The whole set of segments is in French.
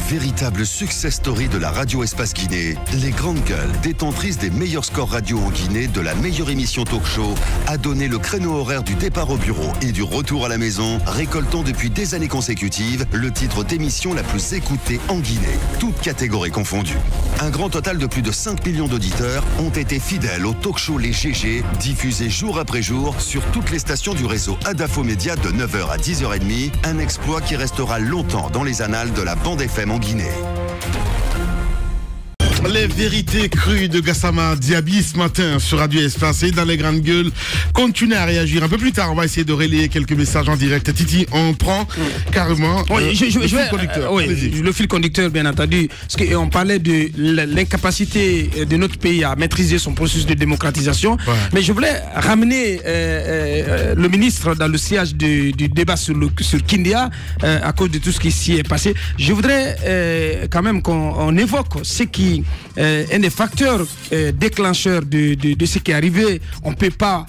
Véritable success story de la radio Espace Guinée, les Grandes Gueules, détentrices des meilleurs scores radio en Guinée, de la meilleure émission talk show, a donné le créneau horaire du départ au bureau et du retour à la maison, récoltant depuis des années consécutives le titre d'émission la plus écoutée en Guinée, toutes catégories confondues. Un grand total de plus de 5 millions d'auditeurs ont été fidèles au talk show Les GG, diffusé jour après jour sur toutes les stations du réseau Adafo Média de 9h à 10h30, un exploit qui restera longtemps dans les annales de la bande FM en Guinée. Les vérités crues de Gassama Diaby ce matin sur Radio Espace et dans les Grandes Gueules. Continuez à réagir. Un peu plus tard, on va essayer de relayer quelques messages en direct. Titi, on prend carrément le fil conducteur. Le fil conducteur, bien entendu. Parce qu'on parlait de l'incapacité de notre pays à maîtriser son processus de démocratisation. Ouais. Mais je voulais ramener le ministre dans le sillage du débat sur Kindia à cause de tout ce qui s'y est passé. Je voudrais quand même qu'on évoque ce qui un des facteurs déclencheurs de ce qui est arrivé. On ne peut pas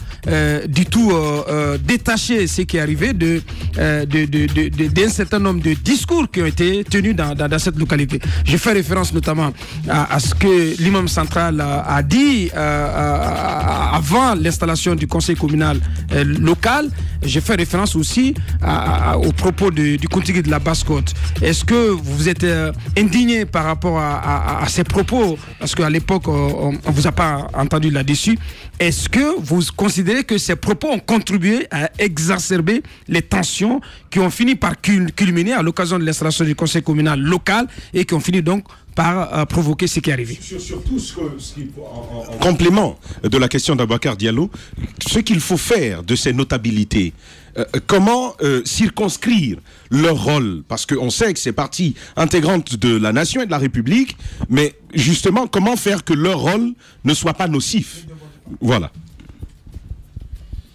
du tout détacher ce qui est arrivé d'un certain nombre de discours qui ont été tenus dans cette localité. Je fais référence notamment à ce que l'imam central a dit avant l'installation du conseil communal local. Je fais référence aussi aux propos du contiguë de la Basse-Côte. Est-ce que vous êtes indigné par rapport à ces propos? Parce qu'à l'époque, on ne vous a pas entendu là-dessus. Est-ce que vous considérez que ces propos ont contribué à exacerber les tensions qui ont fini par culminer à l'occasion de l'installation du conseil communal local et qui ont fini donc par provoquer ce qui est arrivé? Surtout en complément de la question d'Aboubacar Diallo, ce qu'il faut faire de ces notabilités, comment circonscrire leur rôle, parce qu'on sait que c'est partie intégrante de la nation et de la République, mais justement, comment faire que leur rôle ne soit pas nocif? Voilà.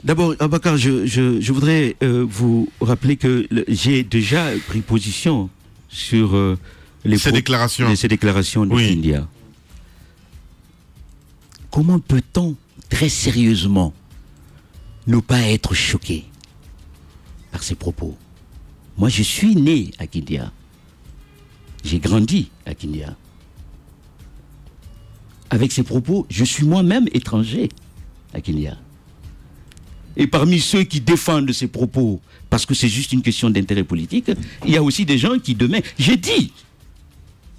D'abord, Aboubacar, je voudrais vous rappeler que j'ai déjà pris position sur ces déclarations de Kindia. Comment peut-on très sérieusement ne pas être choqué par ces propos? Moi, je suis né à Kindia. J'ai grandi à Kindia. Avec ces propos, je suis moi-même étranger à Kindia. Et parmi ceux qui défendent ces propos, parce que c'est juste une question d'intérêt politique, il y a aussi des gens qui demain... J'ai dit,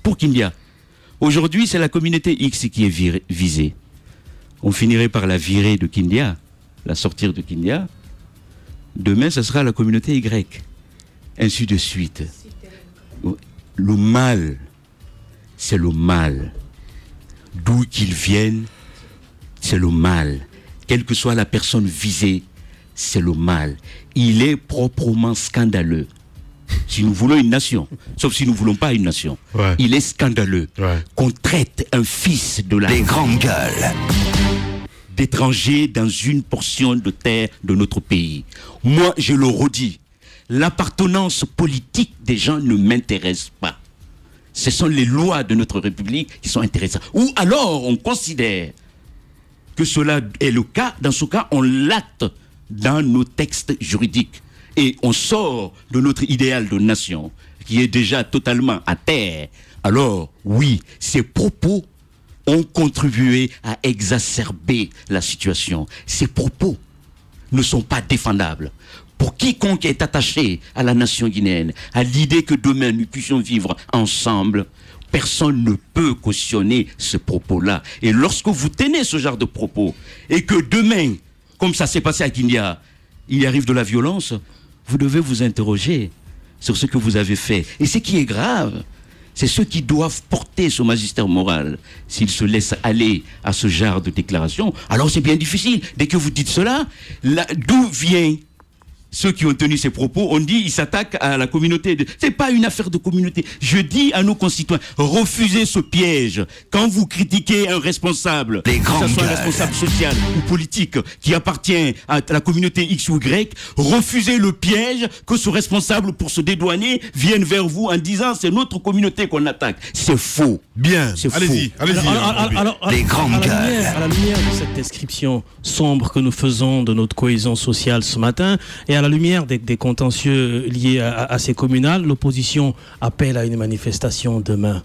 pour Kindia, aujourd'hui c'est la communauté X qui est visée. On finirait par la virer de Kindia, la sortir de Kindia. Demain, ce sera la communauté Y. Ainsi de suite. Le mal, c'est le mal. D'où qu'il vienne, c'est le mal. Quelle que soit la personne visée, c'est le mal. Il est proprement scandaleux. Si nous voulons une nation, sauf si nous ne voulons pas une nation, il est scandaleux qu'on traite un fils de la Grande Gueule d'étranger dans une portion de terre de notre pays. Moi, je le redis, l'appartenance politique des gens ne m'intéresse pas. Ce sont les lois de notre République qui sont intéressantes. Ou alors, on considère que cela est le cas. Dans ce cas, on l'acte dans nos textes juridiques. Et on sort de notre idéal de nation, qui est déjà totalement à terre. Alors, oui, ces propos ont contribué à exacerber la situation. Ces propos ne sont pas défendables. Pour quiconque est attaché à la nation guinéenne, à l'idée que demain nous puissions vivre ensemble, personne ne peut cautionner ce propos-là. Et lorsque vous tenez ce genre de propos, et que demain, comme ça s'est passé à Kindia, il y arrive de la violence, vous devez vous interroger sur ce que vous avez fait. Et ce qui est grave, c'est ceux qui doivent porter ce magistère moral. S'ils se laissent aller à ce genre de déclaration, alors c'est bien difficile. Dès que vous dites cela, d'où vient ceux qui ont tenu ces propos? On dit qu'ils s'attaquent à la communauté. C'est pas une affaire de communauté. Je dis à nos concitoyens, refusez ce piège. Quand vous critiquez un responsable, que ce soit un responsable social ou politique qui appartient à la communauté X ou Y, refusez le piège que ce responsable, pour se dédouaner, vienne vers vous en disant c'est notre communauté qu'on attaque. C'est faux. Bien, allez-y. Les grandes gueules. À la lumière de cette description sombre que nous faisons de notre cohésion sociale ce matin, et à la lumière des contentieux liés à ces communales, l'opposition appelle à une manifestation demain.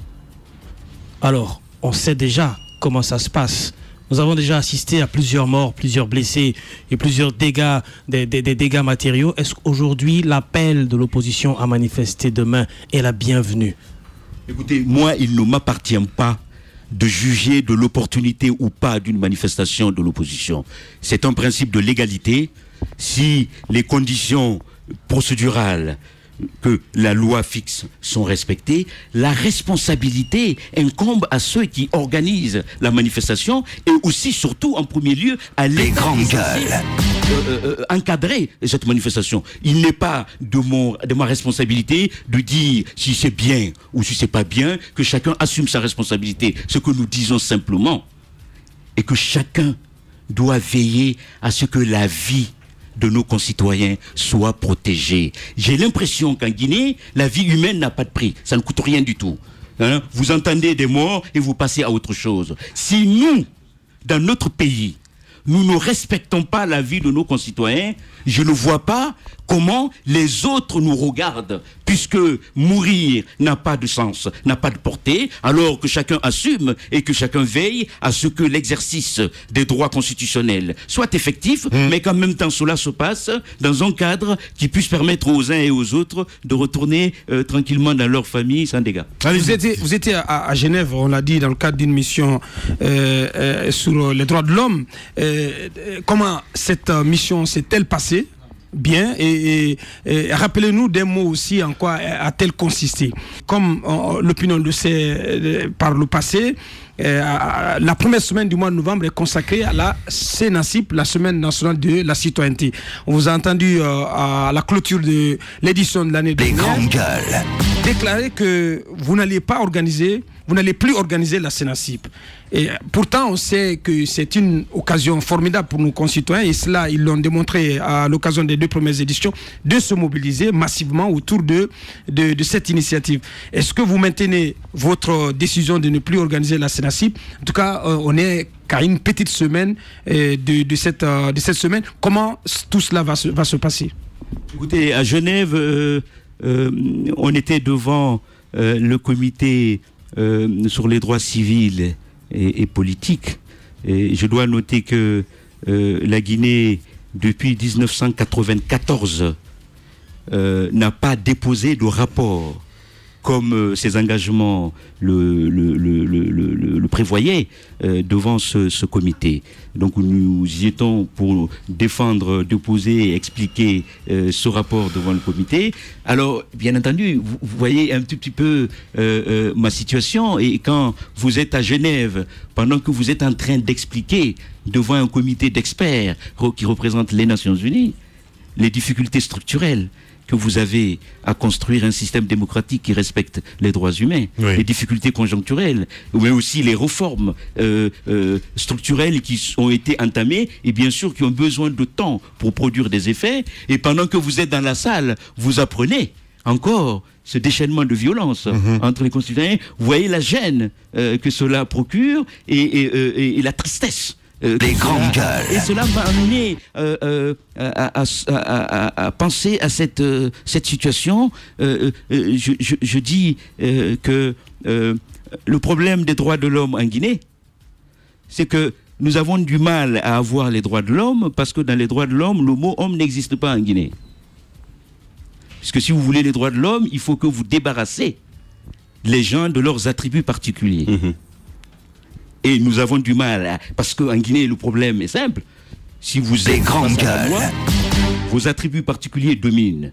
Alors, on sait déjà comment ça se passe. Nous avons déjà assisté à plusieurs morts, plusieurs blessés et plusieurs dégâts, des dégâts matériaux. Est-ce qu'aujourd'hui, l'appel de l'opposition à manifester demain est la bienvenue? Écoutez, moi, il ne m'appartient pas de juger de l'opportunité ou pas d'une manifestation de l'opposition. C'est un principe de légalité. Si les conditions procédurales que la loi fixe sont respectées, la responsabilité incombe à ceux qui organisent la manifestation et aussi, surtout, en premier lieu, à les grandes gueules. Encadrer cette manifestation. Il n'est pas de ma responsabilité de dire si c'est bien ou si c'est pas bien, que chacun assume sa responsabilité. Ce que nous disons simplement est que chacun doit veiller à ce que la vie de nos concitoyens soit protégée. J'ai l'impression qu'en Guinée, la vie humaine n'a pas de prix. Ça ne coûte rien du tout. Hein? Vous entendez des morts et vous passez à autre chose. Si nous, dans notre pays, nous ne respectons pas la vie de nos concitoyens, je ne vois pas comment les autres nous regardent, puisque mourir n'a pas de sens, n'a pas de portée, alors que chacun assume et que chacun veille à ce que l'exercice des droits constitutionnels soit effectif, mais qu'en même temps cela se passe dans un cadre qui puisse permettre aux uns et aux autres de retourner tranquillement dans leur famille sans dégâts. Vous étiez à Genève, on l'a dit, dans le cadre d'une mission sur les droits de l'homme. Comment cette mission s'est-elle passée? Bien, et rappelez-nous des mots aussi en quoi a-t-elle consisté. Comme l'opinion le sait par le passé, la première semaine du mois de novembre est consacrée à la CNACIP, la Semaine nationale de la citoyenneté. On vous a entendu à la clôture de l'édition de l'année dernière déclarer que vous n'allez plus organiser la CNACIP. Et pourtant, on sait que c'est une occasion formidable pour nos concitoyens, et cela, ils l'ont démontré à l'occasion des 2 premières éditions, de se mobiliser massivement autour de cette initiative. Est-ce que vous maintenez votre décision de ne plus organiser la CNACIP? En tout cas, on est qu'à une petite semaine de cette semaine. Comment tout cela va se passer? Écoutez, à Genève, on était devant le comité sur les droits civils et politiques. Et je dois noter que la Guinée, depuis 1994, n'a pas déposé de rapport comme ses engagements le prévoyaient devant ce comité. Donc nous y étions pour défendre, déposer, expliquer ce rapport devant le comité. Alors, bien entendu, vous voyez un tout petit peu ma situation, et quand vous êtes à Genève, pendant que vous êtes en train d'expliquer devant un comité d'experts qui représente les Nations Unies, les difficultés structurelles que vous avez à construire un système démocratique qui respecte les droits humains, les difficultés conjoncturelles, mais aussi les réformes structurelles qui ont été entamées et bien sûr qui ont besoin de temps pour produire des effets. Et pendant que vous êtes dans la salle, vous apprenez encore ce déchaînement de violence entre les concitoyens. Vous voyez la gêne que cela procure et la tristesse. Les grandes gueules. Et cela m'a amené à penser à cette situation. Je dis que le problème des droits de l'homme en Guinée, c'est que nous avons du mal à avoir les droits de l'homme parce que dans les droits de l'homme, le mot homme n'existe pas en Guinée. Parce que si vous voulez les droits de l'homme, il faut que vous débarrassez les gens de leurs attributs particuliers. Et nous avons du mal, parce qu'en Guinée, le problème est simple. Si vous êtes face à la loi, vos attributs particuliers dominent.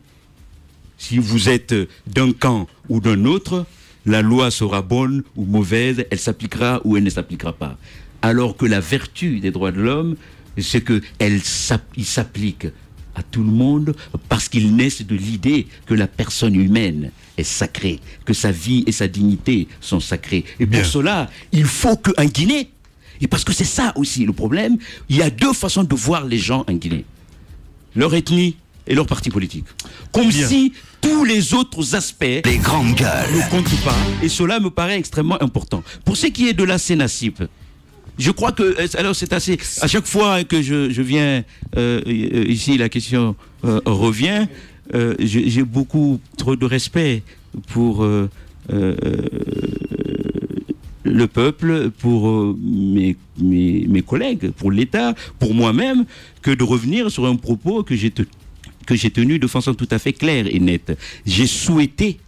Si vous êtes d'un camp ou d'un autre, la loi sera bonne ou mauvaise, elle s'appliquera ou elle ne s'appliquera pas. Alors que la vertu des droits de l'homme, c'est qu'il s'applique à tout le monde parce qu'il naissent de l'idée que la personne humaine est sacrée, que sa vie et sa dignité sont sacrées. Et pour cela, il faut qu'en Guinée, et parce que c'est ça aussi le problème, il y a 2 façons de voir les gens en Guinée. Leur ethnie et leur parti politique. Comme si tous les autres aspects ne comptent pas. Et cela me paraît extrêmement important. Pour ce qui est de la CNACIP, Je crois que, alors c'est assez, à chaque fois que je viens ici, la question revient, j'ai beaucoup trop de respect pour le peuple, pour mes collègues, pour l'État, pour moi-même, que de revenir sur un propos que j'ai tenu de façon tout à fait claire et nette. J'ai souhaité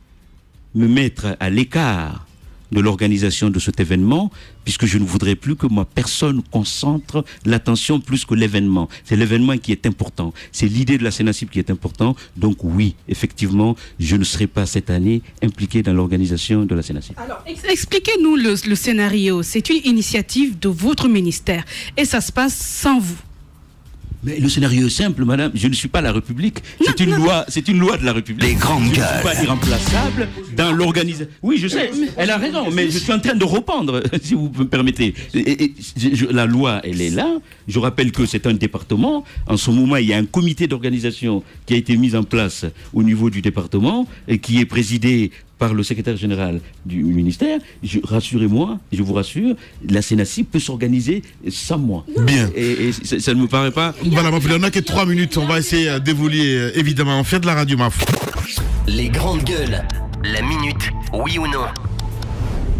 me mettre à l'écart de l'organisation de cet événement, puisque je ne voudrais plus que ma personne concentre l'attention plus que l'événement. C'est l'événement qui est important. C'est l'idée de la CENACIP qui est important. Donc oui, effectivement, je ne serai pas cette année impliqué dans l'organisation de la CENACIP. Alors, expliquez-nous le scénario. C'est une initiative de votre ministère et ça se passe sans vous. Mais le scénario est simple, madame. Je ne suis pas la République. C'est une loi de la République. Les grandes gueules. Je ne suis pas irremplaçable dans l'organisation. Oui, je sais. Elle a raison, mais je suis en train de répondre, si vous me permettez. La loi, elle est là. Je rappelle que c'est un département. En ce moment, il y a un comité d'organisation qui a été mis en place au niveau du département et qui est présidé par le secrétaire général du ministère. Rassurez-moi, je vous rassure, la CENACIP peut s'organiser sans moi. Bien. Et ça ne me paraît pas... Voilà, on n'a que 3 minutes. On va essayer d'évoluer, évidemment. On fait de la radio, ma foi. Les grandes gueules. La minute, oui ou non.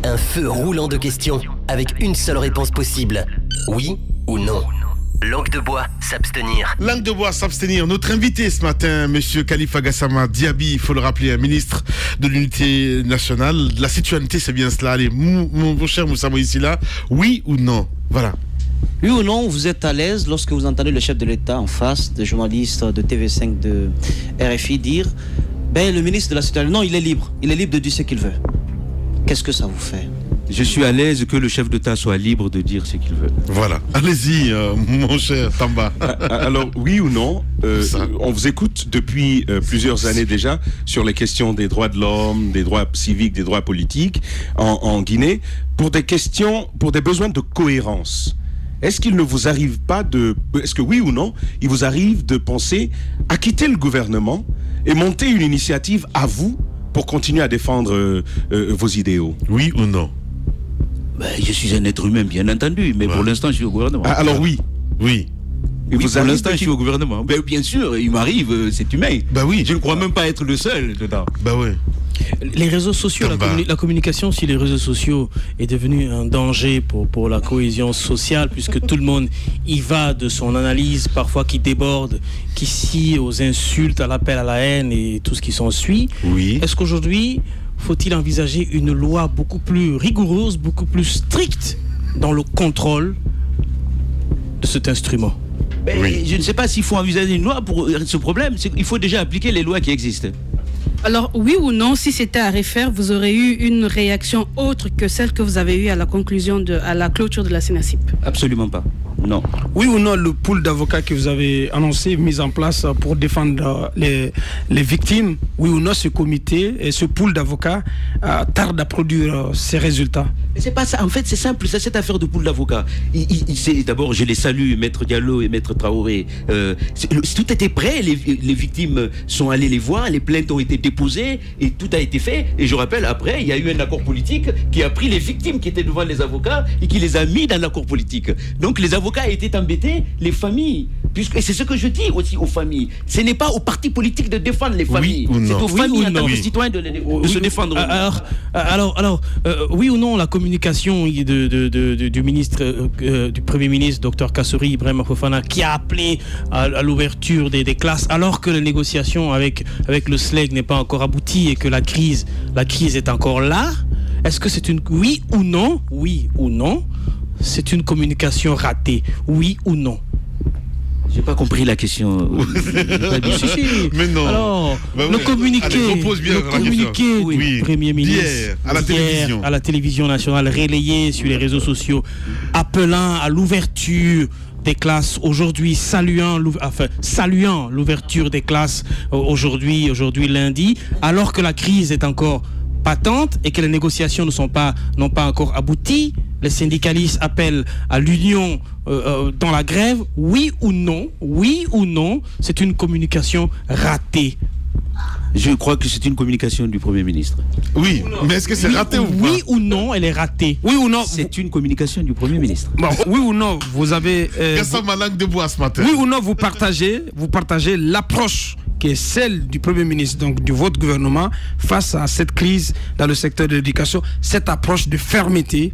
Un feu roulant de questions avec une seule réponse possible. Oui ou non. Langue de bois, s'abstenir. Langue de bois, s'abstenir. Notre invité ce matin, Monsieur Khalifa Gassama Diaby, il faut le rappeler, un ministre de l'Unité nationale. La citoyenneté, c'est bien cela. Allez, mon cher Moussa Moïsila, oui ou non? Voilà. Oui ou non, vous êtes à l'aise lorsque vous entendez le chef de l'État en face, des journalistes de TV5, de RFI dire le ministre de la citoyenneté, non, il est libre de dire ce qu'il veut. Qu'est-ce que ça vous fait? Je suis à l'aise que le chef d'État soit libre de dire ce qu'il veut. Voilà. Allez-y, mon cher Tamba. Alors, oui ou non, on vous écoute depuis plusieurs années déjà sur les questions des droits de l'homme, des droits civiques, des droits politiques en Guinée, pour des questions, pour des besoins de cohérence. Est-ce qu'il ne vous arrive pas est-ce que oui ou non, il vous arrive de penser à quitter le gouvernement et monter une initiative à vous pour continuer à défendre vos idéaux? Oui ou non? Je suis un être humain, bien entendu, mais pour l'instant, je suis au gouvernement. Alors oui. Oui. Et pour l'instant, je suis au gouvernement. Bien sûr, il m'arrive, c'est humain. Oui. Je ne crois même pas être le seul dedans. Oui. Les réseaux sociaux, la communication sur les réseaux sociaux est devenue un danger pour la cohésion sociale, puisque tout le monde y va de son analyse, parfois qui déborde, qui scie aux insultes, à l'appel à la haine et tout ce qui s'ensuit. Oui. Est-ce qu'aujourd'hui, faut-il envisager une loi beaucoup plus rigoureuse, beaucoup plus stricte dans le contrôle de cet instrument? Je ne sais pas s'il faut envisager une loi pour ce problème. Il faut déjà appliquer les lois qui existent. Alors, oui ou non, si c'était à refaire, vous aurez eu une réaction autre que celle que vous avez eue à la conclusion, à la clôture de la CENACIP? Absolument pas. Non. Oui ou non, le pool d'avocats que vous avez annoncé, mis en place pour défendre les victimes, oui ou non, ce comité et ce pool d'avocats tarde à produire ses résultats? C'est pas ça. En fait, c'est simple. C'est cette affaire de pool d'avocats. D'abord, je les salue, Maître Diallo et Maître Traoré. Tout était prêt. Les victimes sont allées les voir. Les plaintes ont été déposées et tout a été fait. Et je rappelle, après, il y a eu un accord politique qui a pris les victimes qui étaient devant les avocats et qui les a mis dans l'accord politique. Donc, les avocats étaient embêtés, les familles. Et c'est ce que je dis aussi aux familles. Ce n'est pas aux partis politiques de défendre les familles. C'est aux familles en tant que citoyens de se défendre. Alors, oui ou non, la communication du ministre, du Premier ministre, Dr Kassory Ibrahima Fofana, qui a appelé à l'ouverture des classes, alors que les négociations avec le SLEG n'est pas encore aboutie et que la crise est encore là. Est-ce que c'est une oui ou non, c'est une communication ratée? Oui ou non? J'ai pas compris la question. Mais non. Alors, le communiqué du Premier ministre à la télévision nationale, relayé sur les réseaux sociaux, appelant à l'ouverture des classes aujourd'hui, saluant l'ouverture des classes aujourd'hui lundi, alors que la crise est encore patente et que les négociations n'ont pas encore abouti. Les syndicalistes appellent à l'union dans la grève. Oui ou non, c'est une communication ratée? Je crois que c'est une communication du Premier ministre. Oui, mais est-ce que c'est raté ou pas? Oui ou non, elle est ratée. Oui ou non? C'est une communication du Premier ministre. Bon, oui ou non, vous avez... Ma langue de bois ce matin. Oui ou non, vous partagez l'approche qui est celle du Premier ministre, donc de votre gouvernement, face à cette crise dans le secteur de l'éducation, cette approche de fermeté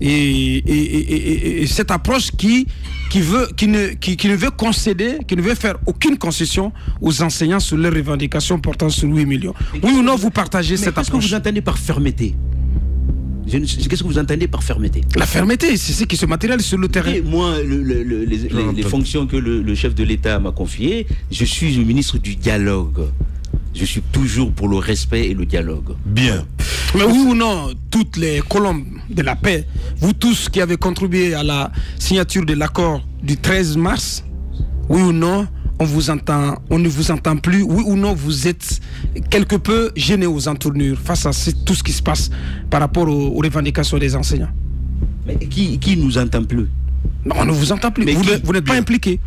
et cette approche qui ne veut concéder, qui ne veut faire aucune concession aux enseignants sur leurs revendications portant sur 8 millions. Oui ou non, vous partagez cette approche? Qu'est-ce que vous entendez par fermeté? Qu'est-ce que vous entendez par fermeté? La fermeté, c'est ce qui se matérialise sur le terrain. Et moi, les fonctions que le chef de l'État m'a confiées, je suis le ministre du dialogue. Je suis toujours pour le respect et le dialogue. Bien. Mais oui ou non, toutes les colombes de la paix, vous tous qui avez contribué à la signature de l'accord du 13 mars, oui ou non, on ne vous entend plus, oui ou non, vous êtes quelque peu gêné aux entournures face à tout ce qui se passe par rapport aux revendications des enseignants. Mais qui nous entend plus? Non, on ne vous entend plus. Vous n'êtes pas impliqué.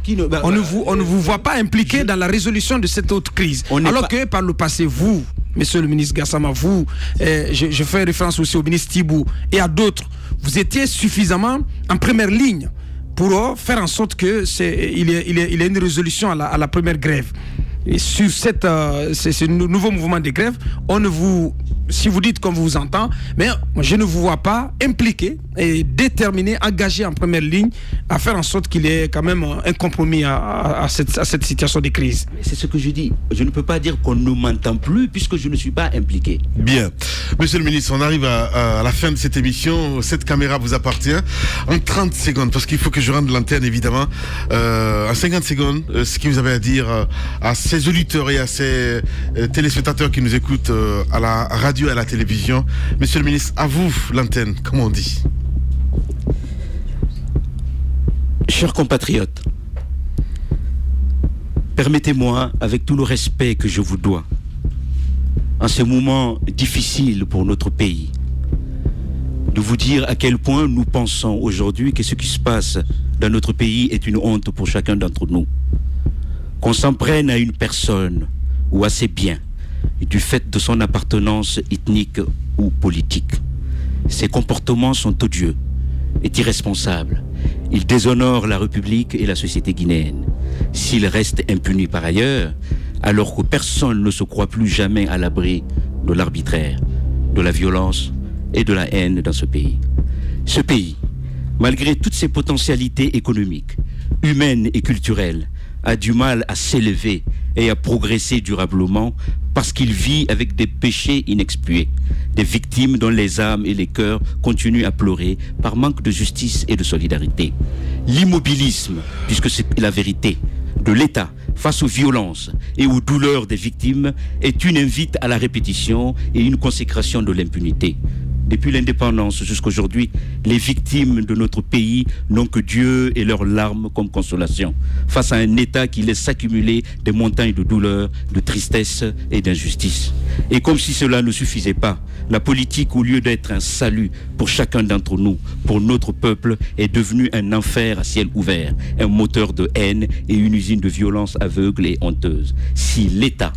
On ne vous voit pas impliqué dans la résolution de cette autre crise. Alors que par le passé, vous, monsieur le ministre Gassama, vous, je fais référence aussi au ministre Thibou et à d'autres, vous étiez suffisamment en première ligne pour faire en sorte qu'il y ait une résolution à la première grève. Et sur ce nouveau mouvement de grève, si vous dites qu'on vous entend, mais je ne vous vois pas impliqué et déterminé, engagé en première ligne à faire en sorte qu'il y ait quand même un compromis à cette situation de crise. C'est ce que je dis. Je ne peux pas dire qu'on ne m'entend plus puisque je ne suis pas impliqué. Bien. Monsieur le ministre, on arrive à la fin de cette émission. Cette caméra vous appartient. En 30 secondes, parce qu'il faut que je rende l'antenne évidemment. En 50 secondes, ce que vous avez à dire à ces auditeurs et à ces téléspectateurs qui nous écoutent à la radio et à la télévision. Monsieur le ministre, à vous l'antenne, comme on dit. Chers compatriotes, permettez-moi, avec tout le respect que je vous dois, en ce moment difficile pour notre pays, de vous dire à quel point nous pensons aujourd'hui que ce qui se passe dans notre pays est une honte pour chacun d'entre nous. Qu'on s'en prenne à une personne ou à ses biens du fait de son appartenance ethnique ou politique. Ces comportements sont odieux et irresponsables. Ils déshonorent la République et la société guinéenne. S'ils restent impunis par ailleurs, alors que personne ne se croit plus jamais à l'abri de l'arbitraire, de la violence et de la haine dans ce pays. Ce pays, malgré toutes ses potentialités économiques, humaines et culturelles, a du mal à s'élever et à progresser durablement parce qu'il vit avec des péchés inexpiés, des victimes dont les âmes et les cœurs continuent à pleurer par manque de justice et de solidarité. L'immobilisme, puisque c'est la vérité, de l'État face aux violences et aux douleurs des victimes est une invite à la répétition et une consécration de l'impunité. Depuis l'indépendance jusqu'à aujourd'hui, les victimes de notre pays n'ont que Dieu et leurs larmes comme consolation, face à un État qui laisse s'accumuler des montagnes de douleur, de tristesse et d'injustice. Et comme si cela ne suffisait pas, la politique, au lieu d'être un salut pour chacun d'entre nous, pour notre peuple, est devenue un enfer à ciel ouvert, un moteur de haine et une usine de violence aveugle et honteuse. Si l'État,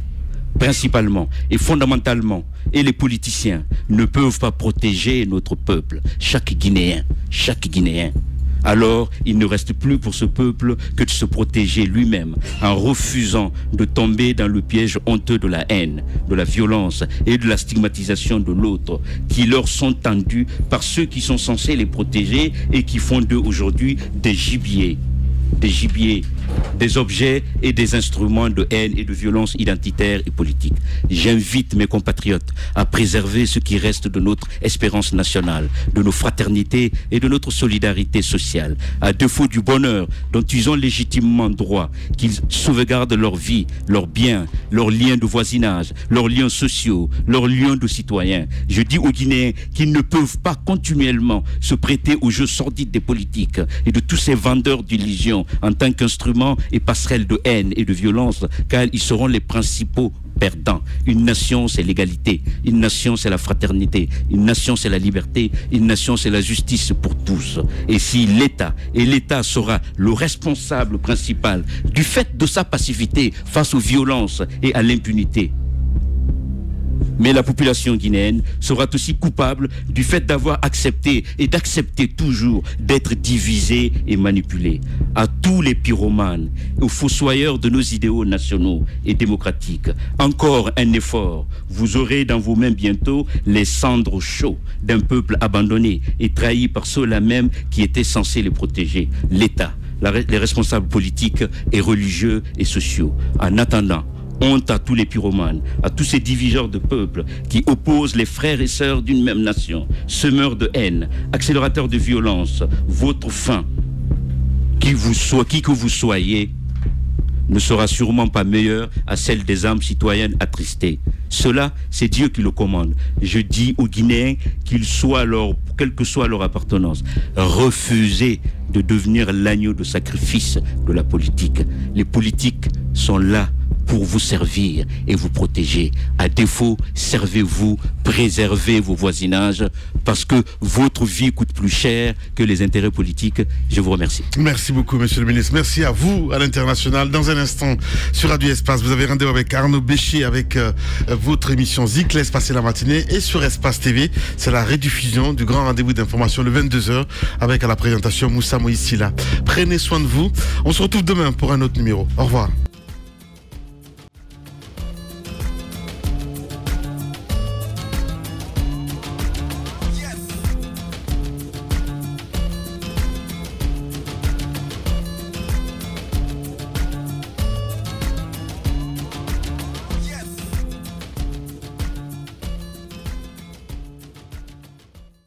principalement et fondamentalement, et les politiciens ne peuvent pas protéger notre peuple, chaque Guinéen, alors il ne reste plus pour ce peuple que de se protéger lui-même en refusant de tomber dans le piège honteux de la haine, de la violence et de la stigmatisation de l'autre qui leur sont tendus par ceux qui sont censés les protéger et qui font d'eux aujourd'hui des gibiers, des objets et des instruments de haine et de violence identitaire et politique. J'invite mes compatriotes à préserver ce qui reste de notre espérance nationale, de nos fraternités et de notre solidarité sociale. À défaut du bonheur dont ils ont légitimement droit, qu'ils sauvegardent leur vie, leurs biens, leurs liens de voisinage, leurs liens sociaux, leurs liens de citoyens. Je dis aux Guinéens qu'ils ne peuvent pas continuellement se prêter aux jeux sordides des politiques et de tous ces vendeurs d'illusions en tant qu'instrument et passerelle de haine et de violence, car ils seront les principaux perdants. Une nation, c'est l'égalité. Une nation, c'est la fraternité. Une nation, c'est la liberté. Une nation, c'est la justice pour tous. Et si l'État, et l'État sera le responsable principal du fait de sa passivité face aux violences et à l'impunité, Mais la population guinéenne sera aussi coupable du fait d'avoir accepté et d'accepter toujours d'être divisée et manipulée. À tous les pyromanes, aux fossoyeurs de nos idéaux nationaux et démocratiques, encore un effort. Vous aurez dans vos mains bientôt les cendres chaudes d'un peuple abandonné et trahi par ceux-là même qui étaient censés les protéger, l'État, les responsables politiques et religieux et sociaux. En attendant, honte à tous les pyromanes, à tous ces diviseurs de peuples qui opposent les frères et sœurs d'une même nation, semeurs de haine, accélérateurs de violence. Votre fin, qui que vous soyez, ne sera sûrement pas meilleure à celle des âmes citoyennes attristées. Cela, c'est Dieu qui le commande. Je dis aux Guinéens qu'ils soient quelle que soit leur appartenance, refusez de devenir l'agneau de sacrifice de la politique. Les politiques sont là pour vous servir et vous protéger. À défaut, servez-vous, préservez vos voisinages, parce que votre vie coûte plus cher que les intérêts politiques. Je vous remercie. Merci beaucoup, monsieur le ministre. Merci à vous, à l'international. Dans un instant, sur Radio Espace, vous avez rendez-vous avec Arnaud Béchier, avec votre émission Zik, laisse passer la matinée. Et sur Espace TV, c'est la rediffusion du grand rendez-vous d'information le 22h, avec à la présentation Moussa Moïsila. Prenez soin de vous. On se retrouve demain pour un autre numéro. Au revoir.